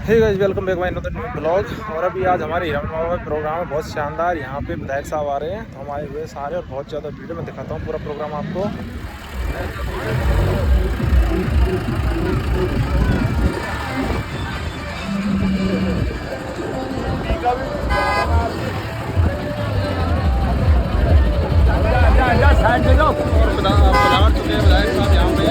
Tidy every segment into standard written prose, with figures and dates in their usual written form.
Hey guys, welcome back my another new blog. और अभी आज हमारे हीरामन बाबा का प्रोग्राम है, बहुत शानदार। यहाँ पे विधायक साहब आ रहे हैं, तो हम आए हुए सारे और बहुत ज़्यादा वीडियो में दिखाता हूँ पूरा प्रोग्राम आपको। साइड दे दो और पधार चुके हैं विधायक साहब यहाँ पे।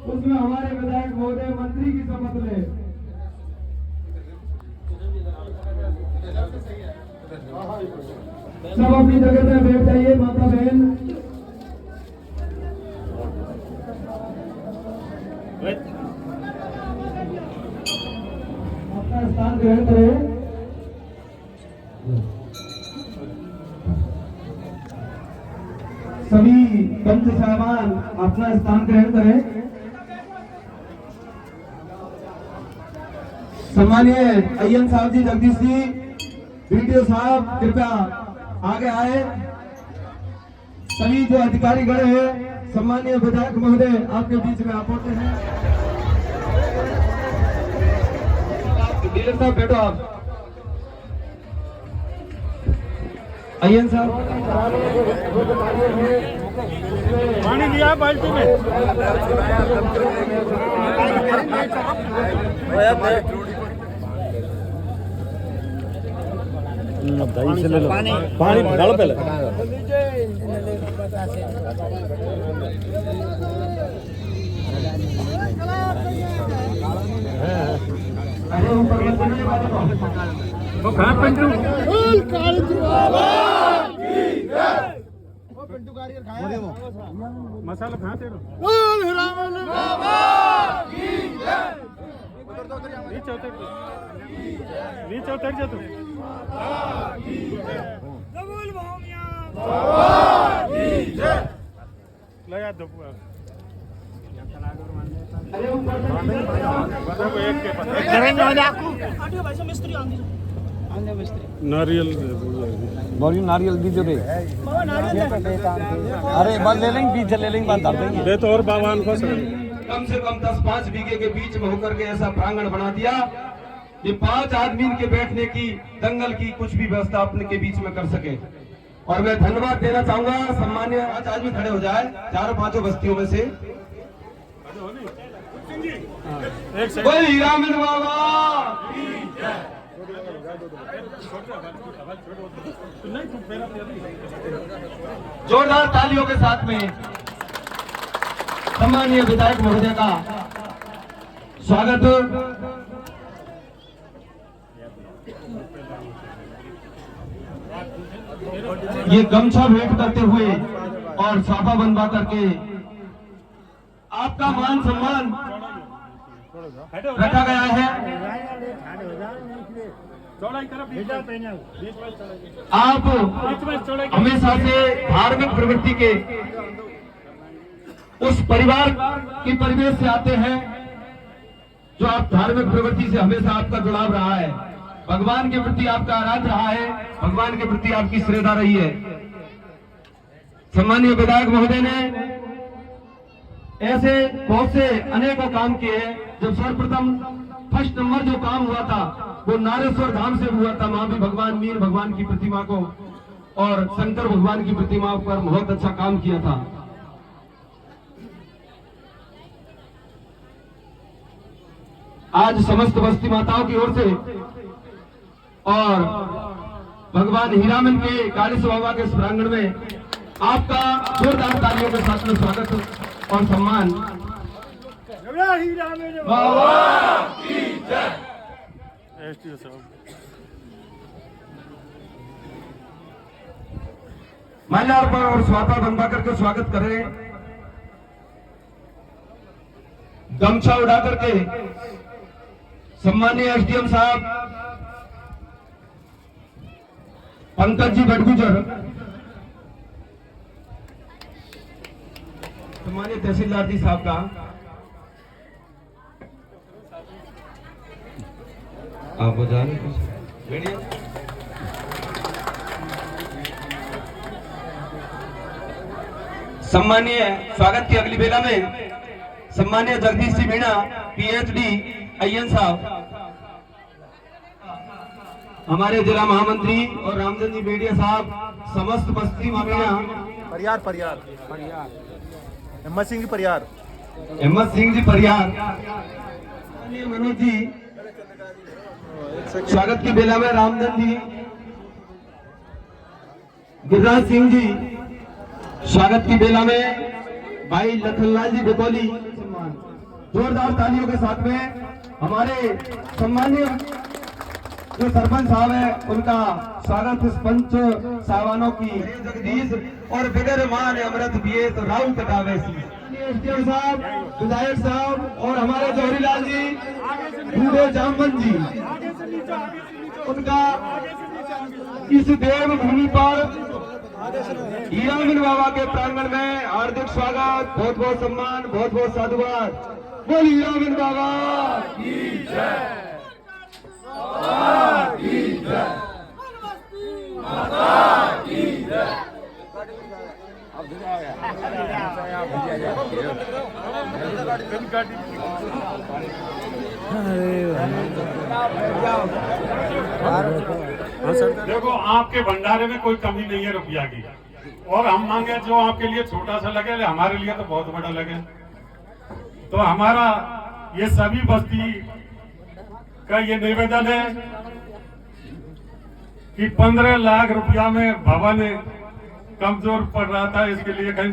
उसमें हमारे विधायक महोदय मंत्री की शपथ ले। सब अपनी जगह पे बैठ जाइए माता बहन। अपना स्थान ग्रहण करें। सभी पंच साहबान अपना स्थान ग्रहण करें। सम्मानीय अय्यन साहब जी, जगदीश जी, वीडियो साहब कृपया आगे आए। सभी जो अधिकारी गण हैं, सम्मानीय विधायक महोदय आपके बीच में आप होते हैं। डीलर साहब बैठो आप। अय्यन साहब पानी लिया बाल्टी में। दही से ले लो, पानी डालो पहले। वो कहाँ पिंटू? मसाला कहाँ तेरे? नीचे उतर जा तू। लगा दो नारियल नारियल बीज रे। अरे बस ले लेंगे, बीज ले लेंगे, बात कर देंगे। दे तो और बाबान को कम से कम 10-5 बीघे के बीच में होकर के ऐसा प्रांगण बना दिया, ये 5 आदमी के बैठने की, दंगल की कुछ भी व्यवस्था अपने के बीच में कर सके। और मैं धन्यवाद देना चाहूंगा सम्मान्य 5 आदमी खड़े हो जाए, 4-5 बस्तियों में से। बोल हीरामन बाबा, जोरदार तालियों के साथ में सम्मानीय विधायक महोदय का स्वागत। ये गमछा भेंट करते हुए और साफा बनवा करके आपका मान सम्मान रखा गया है। आप हमेशा से धार्मिक प्रवृत्ति के उस परिवार की परिवेश से आते हैं, जो आप धार्मिक प्रवृत्ति से हमेशा आपका जुड़ाव रहा है, भगवान के प्रति आपका आराध्य रहा है, भगवान के प्रति आपकी श्रद्धा रही है। सम्मानीय विधायक महोदय ने ऐसे बहुत से अनेकों काम किए हैं। जब सर्वप्रथम फर्स्ट नंबर जो काम हुआ था वो नारेश्वर धाम से हुआ था। वहां भी भगवान मीर भगवान की प्रतिमा को और शंकर भगवान की प्रतिमा पर बहुत अच्छा काम किया था। आज समस्त बस्ती माताओं की ओर से और भगवान हीरामन के कालिस बाबा के प्रांगण में आपका जोरदार तालियों के साथ में स्वागत और सम्मान। एसटीओ साहब माल्यार्पण और स्वापा बनवा करके स्वागत करें। गमछा उड़ा करके सम्मानीय एसडीएम साहब पंकज जी भटगुजर, सम्मानीय तहसीलदार जी साहब का आप वो जाने सम्मानीय स्वागत की अगली बेला में सम्मानीय जगदीश सिंह मीणा पीएचडी अय्यन साहब, हमारे जिला महामंत्री और रामचंद्र जी बेड़िया साहब, समस्त बस्ती मीणा परियार परियार हिम्मत सिंह परियार हिम्मत सिंह जी परियार, मनोज जी स्वागत की बेला में रामचंद्र जी, गिरिराज सिंह जी स्वागत की बेला में भाई लखनलाल जी बकोली। जोरदार तालियों के साथ में हमारे सम्मानीय जो सरपंच साहब है उनका स्वागत इस पंच साहबानों की जगदीश और बिगर मान अमृत पिए तो राव कटावे एसडीएम साहब, विधायक साहब और हमारे जौहरीलाल जी बूढ़े जामवन जी, उनका इस देव भूमि पर हीरामन बाबा के प्रांगण में हार्दिक स्वागत, बहुत बहुत सम्मान, बहुत बहुत साधुवाद। बोल हीरामन बाबा की जय, माता की जय, माता की जय। देखो, आपके भंडारे में कोई कमी नहीं है रुपया की, और हम मांगे जो आपके लिए छोटा सा लगे हमारे लिए तो बहुत बड़ा लगे। तो हमारा ये सभी बस्ती का ये निवेदन है कि 15 लाख रुपया में भवन कमजोर पड़ रहा था, इसके लिए कहीं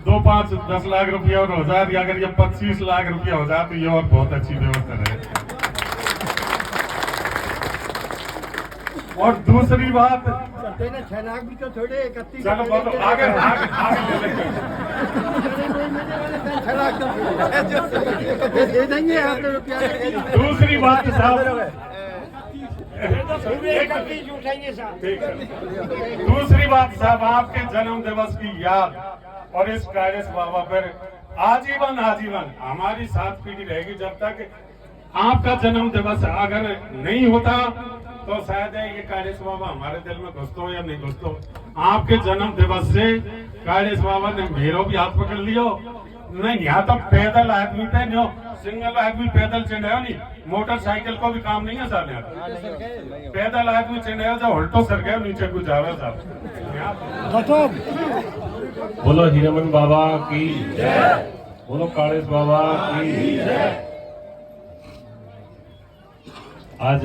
2, 5, 10 लाख रुपया और हो जाए, अगर ये 25 लाख रुपया हो जाए तो ये और बहुत अच्छी व्यवस्था है। और दूसरी बात, 6 लाख भी तो थोड़े 31 चलो बहुत आगे आगे आगे ले लेंगे। 6 लाख तो दे देंगे आप रुपया। दूसरी बात साहब, दूसरी बात साहब, आपके जन्म दिवस की याद और इस कालिस बाबा पर आजीवन आजीवन हमारी 7 पीढ़ी रहेगी। जब तक आपका जन्म दिवस अगर नहीं होता तो शायद ये कालिस बाबा हमारे दिल में घुसतो या नहीं घुसतो। आपके जन्म दिवस से कालिस बाबा ने मेरो भी हाथ पकड़ लियो, नहीं यहाँ तो पैदल आदमी पे नो, सिंगल आदमी पैदल चढ़े नहीं, मोटरसाइकिल को भी काम नहीं है साले, पैदल आदमी चढ़े जो उल्टो सर गए नीचे कुछ जावे साहब। बोलो हीरामन बाबा की जय, बोलो कालिस बाबा की जय। आज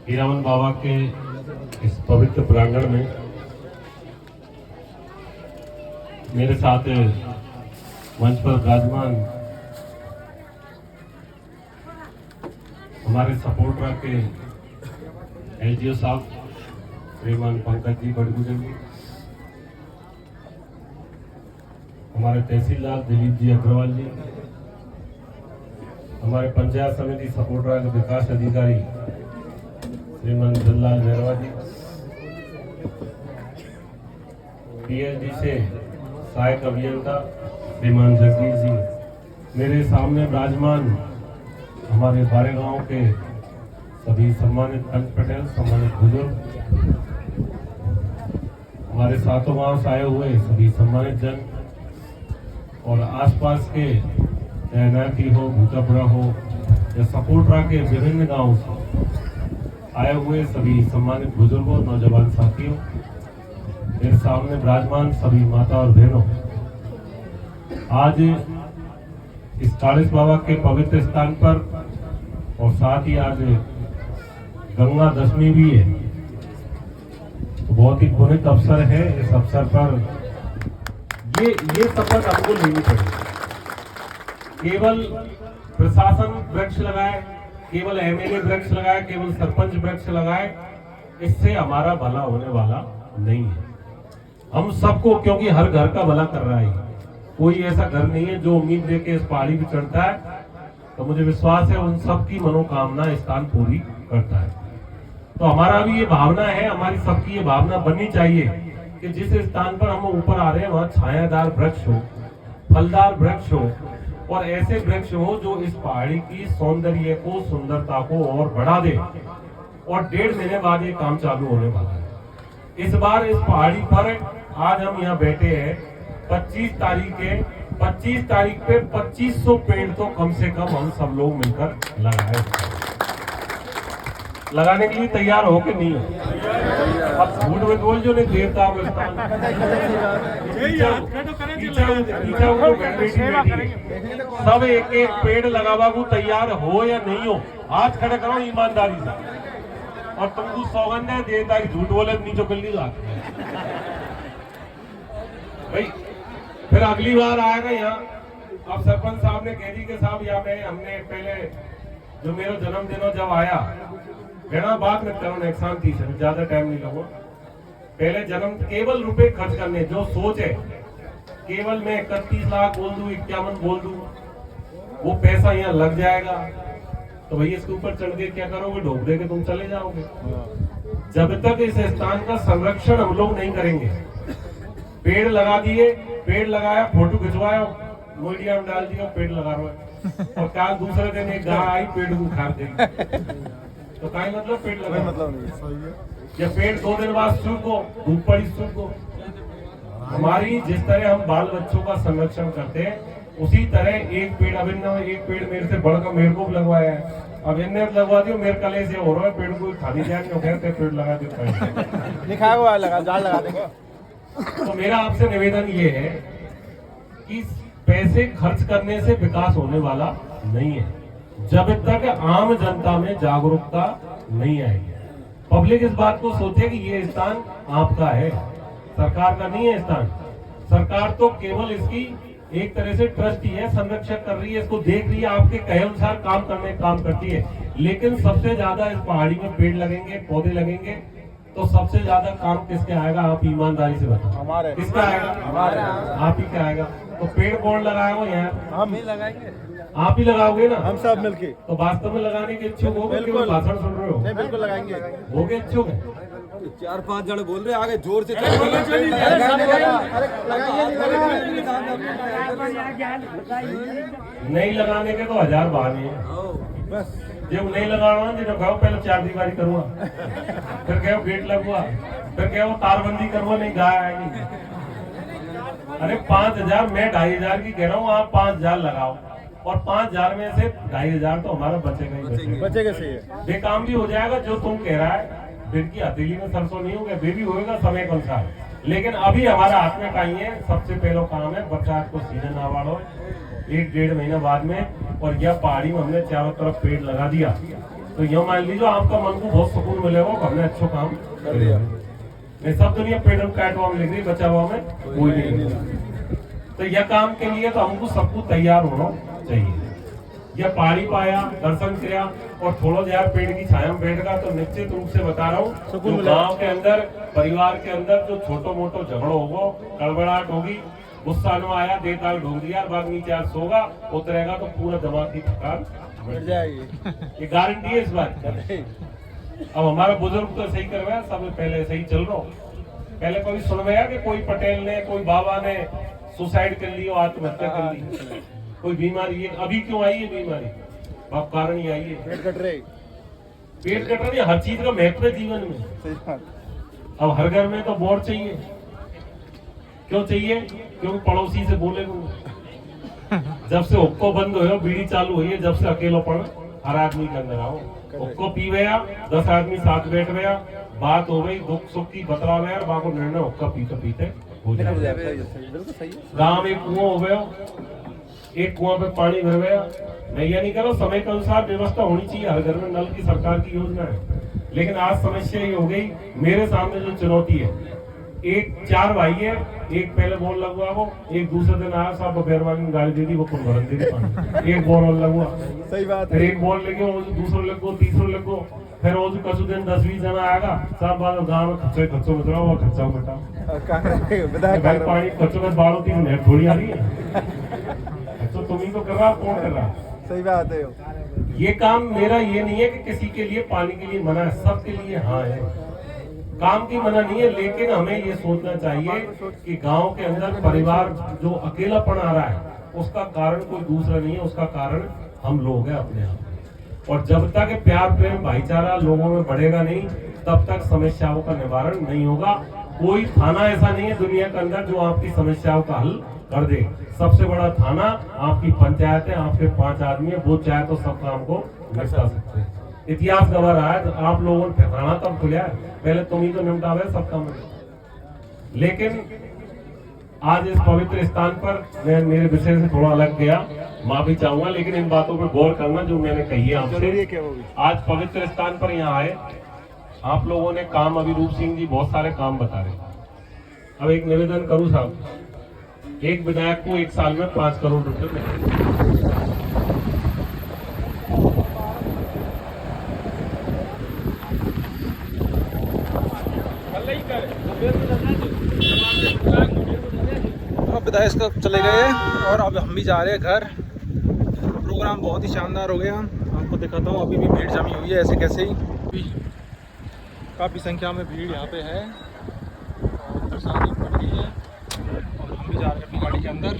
हीरामन बाबा के इस पवित्र प्रांगण में मेरे साथ मंच पर विराजमान हमारे सपोर्टर के एलजीओ साहब श्रीमान पंकज जी भटगुजर जी, हमारे तहसीलदार दिलीप जी अग्रवाल जी, हमारे पंचायत समिति सपोर्टर के विकास अधिकारी श्रीमान जल्लाल मेहरवा जी, पीएचडी से सहायक अभियंता श्रीमान जगदीश जी, मेरे सामने विराजमान हमारे बारे गांव के सभी सम्मानित पंच पटेल, सम्मानित बुजुर्ग, हमारे सातों गांव से आए हुए सभी सम्मानित जन और आसपास के तैनाती हो, भूतापुरा हो, या सपोर्टरा के विभिन्न गांवों से आए हुए सभी सम्मानित बुजुर्गों, नौजवान साथियों, मेरे सामने विराजमान सभी माता और बहनों, आज इस कालिस बाबा के पवित्र स्थान पर और साथ ही आज गंगा दशमी भी है, तो बहुत ही पुनित अवसर है। इस अवसर पर ये शपथ आपको लेनी पड़ेगी। केवल प्रशासन वृक्ष लगाए, केवल एमएलए वृक्ष लगाए, केवल सरपंच वृक्ष लगाए, इससे हमारा भला होने वाला नहीं है। हम सबको, क्योंकि हर घर का भला कर रहा है, कोई ऐसा घर नहीं है जो उम्मीद देके इस पहाड़ी पे चढ़ता है, तो मुझे विश्वास है उन सबकी मनोकामना स्थान पूरी करता है। तो हमारा भी ये भावना है, हमारी सबकी ये भावना बननी चाहिए कि जिस स्थान पर हम ऊपर आ रहे हैं वहाँ छायादार वृक्ष हो, फलदार वृक्ष हो और ऐसे वृक्ष हो जो इस पहाड़ी की सौंदर्य को, सुंदरता को और बढ़ा दे। और 1.5 महीने बाद ये काम चालू होने वाला है। इस बार इस पहाड़ी पर आज हम यहाँ बैठे हैं 25 तारीख पे 2500 पेड़ तो कम से कम हम सब लोग मिलकर लगाने के लिए तैयार हो के नहीं हो। अब झूठ में बोल जो नहीं देवता सब एक एक पेड़ लगावा को तैयार हो या नहीं हो, हाथ खड़े करो ईमानदारी से। और तुमको सौगंध है देवता की, झूठ बोले नीचे कर ली भाई। फिर अगली बार आएगा यहाँ, अब सरपंच साहब ने कह दी कि साहब यहाँ में हमने पहले जो मेरा जन्मदिन हो जब आया, कहना बात में करो एक शांति से, ज्यादा टाइम नहीं लगो। पहले जन्म केवल रुपए खर्च करने, जो सोच है केवल मैं 31 लाख बोल दूं, 51 बोल दूं, वो पैसा यहाँ लग जाएगा, तो भैया इसके ऊपर चढ़ के क्या करोगे, ढोक दे के तुम चले जाओगे। जब तक इस स्थान का संरक्षण हम लोग नहीं करेंगे, पेड़ लगा दिए, पेड़ लगाया, फोटो खिंचवाया, मीडिया में डाल दिया, पेड़ लगा रहा है, और कल दूसरे दिन एक गाय आई पेड़ को उखाड़ देगी, तो का मतलब पेड़ लगा मतलब नहीं। या पेड़ 2 दिन बाद सूखो, धूप पड़ी सूखो। हमारी जिस तरह हम बाल बच्चों का संरक्षण करते हैं, उसी तरह एक पेड़ एक पेड़ मेरे से बढ़कर मेरे को लगवाया है। अब इनने लगवा दियो, मेरे कले से हो रहा है, पेड़ को खाली जाए पेड़ लगा दियो, लिखा हुआ लगा, जाल लगा देंगे। तो मेरा आपसे निवेदन ये है कि पैसे खर्च करने से विकास होने वाला नहीं है, जब तक आम जनता में जागरूकता नहीं आएगी। पब्लिक इस बात को सोचे कि ये स्थान आपका है, सरकार का नहीं है स्थान। सरकार तो केवल इसकी एक तरह से ट्रस्टी है, संरक्षक कर रही है, इसको देख रही है, आपके कहे अनुसार काम करती है। लेकिन सबसे ज्यादा इस पहाड़ी में पेड़ लगेंगे, पौधे लगेंगे, तो सबसे ज्यादा काम किसके आएगा, आप ईमानदारी से बताओ, हमारे किसका आएगा, हमारे आप ही क्या आएगा। तो पेड़ कौन लगाएगा यहाँ, हम ही लगाएंगे, आप ही लगाओगे ना, हम सब मिलके। तो वास्तव में लगाने के इच्छुक हो, केवल भाषण सुन रहे हो? नहीं, बिल्कुल लगाएंगे, हो गए इच्छुक है। 4-5 जन बोल रहे, आगे जोर से नहीं लगाने के तो 1000 बहाने हैं। जब नहीं लगाना तो कहो पहले 4 दीवारी करूँगा, फिर कहो गेट लगवा, फिर कहो तारबंदी करवा, नहीं गाय आएगी। अरे 5000, मैं 2500 की कह रहा हूँ, आप 5000 लगाओ, और 5000 में से 2500 तो हमारा बचेगा ही बचेगा। सही है, बेकाम भी हो जाएगा। जो तुम कह रहा है दिन की हथेली में सरसों नहीं होगा, वे भी होगा समय के अनुसार। लेकिन अभी हमारा हाथ में कहीं है, सबसे पहला काम है बरसात को सीजन आवाड़ो 1-1.5 महीना बाद में, और यह पहाड़ी में हमने चारों तरफ पेड़ लगा दिया, तो यह मान लीजिए आपका मन को बहुत सुकून मिलेगा, हमने अच्छा काम कर दिया। मैं सब दुनिया पेड़ काटवा में लिख रही, बचा हुआ में कोई नहीं। तो यह काम के लिए तो हमको सबको तैयार होना चाहिए। यह पहाड़ी पाया, दर्शन किया, और थोड़ा यार पेड़ की छाया में बैठेगा, तो निश्चित रूप से बता रहा हूँ, गाँव के अंदर, परिवार के अंदर जो छोटो मोटो झगड़ो होगा, गड़बड़ाहट होगी, गुस्सा न आया, देता ढूंढ दिया, बाद नीचे आज सोगा, उतरेगा तो पूरा दिमाग की थकान बढ़ जाएगी। ये गारंटी है इस बात की। अब हमारा बुजुर्ग तो सही करवाया, सब पहले सही चल रहा। पहले कभी सुनवाया कि कोई पटेल ने, कोई बाबा ने सुसाइड कर ली, आत्महत्या कर ली, कोई बीमारी है, अभी क्यों आई है बीमारी, अब कारण ही आई है, पेट कट रहे, हर चीज का महत्व है जीवन में। अब हर घर में तो बोर्ड चाहिए, क्यों चाहिए, क्योंकि पड़ोसी से बोले जब से हुक्को बंद हो, बीड़ी चालू हुई है, जब से अकेलापन हर आदमी के अंदर आओ, उसको पी गया 10 आदमी साथ बैठ गया, बात हो गई, दुख सुख की बतला गया, वहां को निर्णय उसका पीते पीते हो जाएगा। गांव में कुआं हो गया, एक कुआं पे पानी भर गया, मैं ये नहीं कह रहा, समय के अनुसार व्यवस्था होनी चाहिए, हर घर में नल की सरकार की योजना है, लेकिन आज समस्या ये हो गई, मेरे सामने जो चुनौती है, एक 4 भाई है, एक पहले बोल लगवा वो, एक दूसरे दिन आया साहब बेरवानी में गाली दे दी, वो कौन भरन दे दी पानी, एक बोल लगवा, सही बात फिर एक बोल लेके वो दूसरे लगो, तीसरे लगो, फिर वो कसु दिन 10-20 जना आएगा, सब बात गाँव में खर्चो बच रहा हुआ, खर्चा बेटा भाई पानी खर्चों में बाढ़ होती है, थोड़ी आ रही है, तो तुम ही तो कर रहा, कौन कर रहा? सही बात है। ये काम मेरा ये नहीं है कि किसी के लिए पानी के लिए मना है, सबके लिए हाँ है, काम की मना नहीं है, लेकिन हमें ये सोचना चाहिए कि गांव के अंदर परिवार जो अकेलापन आ रहा है उसका कारण कोई दूसरा नहीं है, उसका कारण हम लोग हैं अपने आप। और जब तक प्यार प्रेम भाईचारा लोगों में बढ़ेगा नहीं, तब तक समस्याओं का निवारण नहीं होगा। कोई थाना ऐसा नहीं है दुनिया के अंदर जो आपकी समस्याओं का हल कर दे। सबसे बड़ा थाना आपकी पंचायत है, आपके 5 आदमी है, वो चाहे तो सब काम को निपटा सकते हैं। इतिहास गवाह रहा है, तो आप लोगों ने ठिकाना तब खुला है, पहले तुम ही तो निपटावे सब काम। लेकिन आज इस पवित्र स्थान पर मैं मेरे विषय से थोड़ा अलग गया, माफी चाहूंगा, लेकिन इन बातों पर गौर करना जो मैंने कही है आपसे। आज पवित्र स्थान पर यहाँ आए, आप लोगों ने काम, अभिरूप सिंह जी बहुत सारे काम बता रहे। अब एक निवेदन करूं साहब, एक विधायक को 1 साल में 5 करोड़ रुपए मिले। अब विधायक का चले गए और अब हम भी जा रहे हैं घर। प्रोग्राम बहुत ही शानदार हो गया, आपको दिखाता हूँ। अभी भी भीड़ जमी हुई है ऐसे कैसे ही, काफ़ी संख्या में भीड़ यहाँ पे है और प्रसादी पड़ गई है और हम भी जा रहे हैं अपनी गाड़ी के अंदर।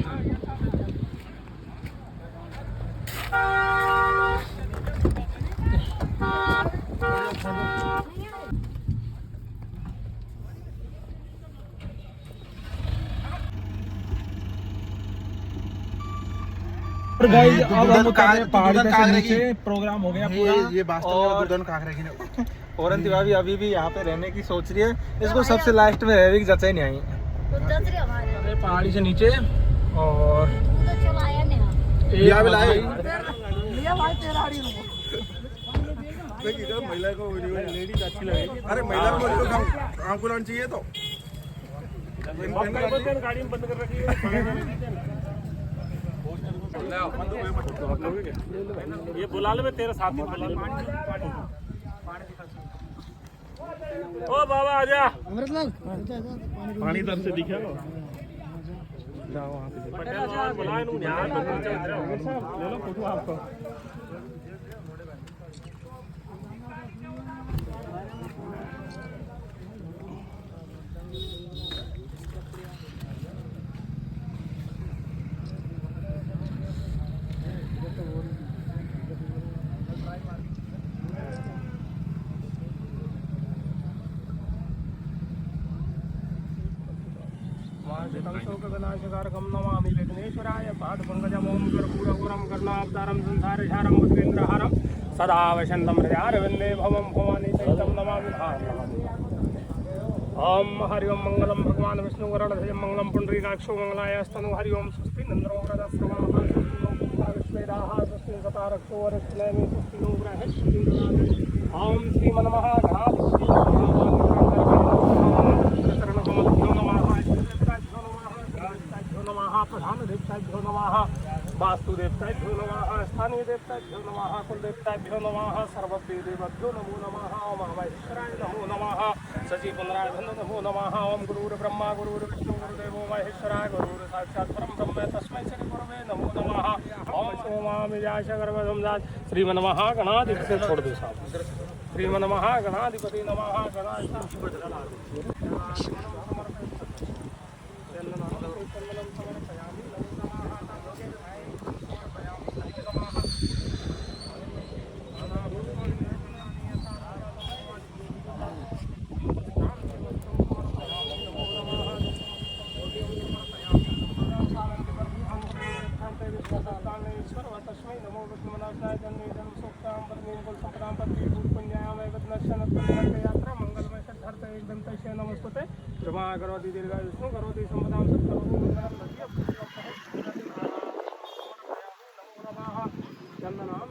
गाइस अब हम उतर रहे हैं पहाड़ी पे से नीचे। प्रोग्राम हो गया पूरा। ये और भाभी अभी भी यहाँ पे रहने की सोच रही है, इसको सबसे लास्ट में रहने की जचा नहीं आई। पहाड़ी से नीचे और महिला को लेडीज अच्छी लगे। अरे महिला को आंकुलन चाहिए तो गाड़ी में बंद कर रखी है। ये बुला ले, तेरे साथ ही बुला ले। ओ बाबा आजा, पानी इधर से दिखा लो। बुलाए ले लो फोटो आपको। शोकविनाशकारकं नमामि विघ्नेश्वराय पादपङ्कजं ओं कर्पूरगौरं करुणावतारं संसारसारं भुजगेन्द्रहारं सदा वसन्तं हृदयारविन्दे भवं भवानी सहितं नमामि ओम हरि ओम मंगलम भगवान विष्णु वरणध्वजं मंगलम पुंडरीकाक्षो मंगलायस्तनु हरि ओम स्वस्ति नंद्रो व्रतश्रवणः विश्वेदाः स्वस्ति सतारक्षो वरिष्ठनेमि स्वस्ति नो बृहस्पतिर्दधातु। ओम श्रीमन्महागणाधिपतये नमः प्रधान देवताभ्यो नमः वास्तु देवताभ्यो नमः स्थानीय देवताभ्यो नमः कुल देवताभ्यो नमः सर्वभ्यो देवभ्यो नमो नमः ओम महेश्वराय नमो नमः सची पुनराधन नमो नमः ओम गुरुर्ब्रह्मा गुरुर्विष्णु गुरुदेवो महेश्वराय गुरुर् साक्षात् परं ब्रह्म तस्मै श्री गुरवे नमो नमः ओम सोमामिजाशगर्भधम्जात् श्रीमन्महागणाधिपति से छोड़ दो साहब। श्रीमन्महागणाधिपति नमः तस्मै नमो विष्णुमनाशाय जन्मे जन्म सोक्ता यात्रा मंगलमय सिद्धार्थ एकदम तैसे नमस्ते जमा करोति दीर्घ विष्णु करोति संपदां सत्करोति मंगलम भक्ति नमो नमः चंदनां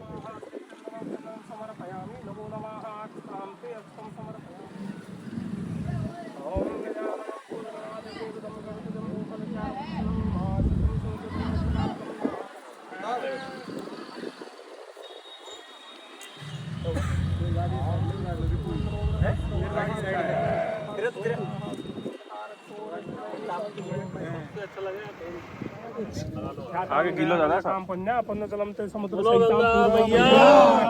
समर्पयामि नमो नमः शांति अस्तम समर्पयामि ओम गजानन पूर्णाद देवदम गणपतिं उपलचारं आगे किलो ज्यादा काम पन्ना अपन चलम ते समुद्र सहित मैया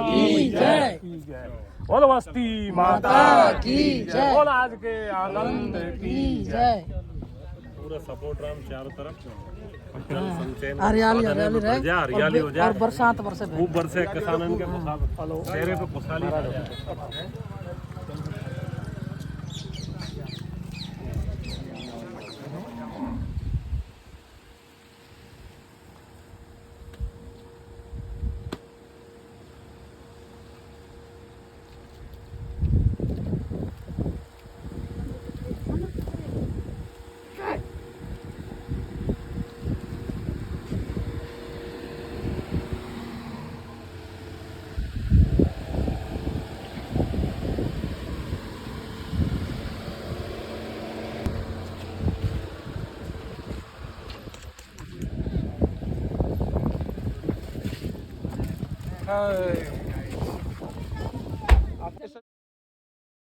की जय बोल वस्ती माता की जय बोल आज के आनंद की जय पूरा सपोर्ट राम चारों तरफ हरियाली हरियाली रहे हरियाली हो जाए और बरसात बरसे खूब बरसे किसानन के चेहरे पे खुशहाली रहे। हाय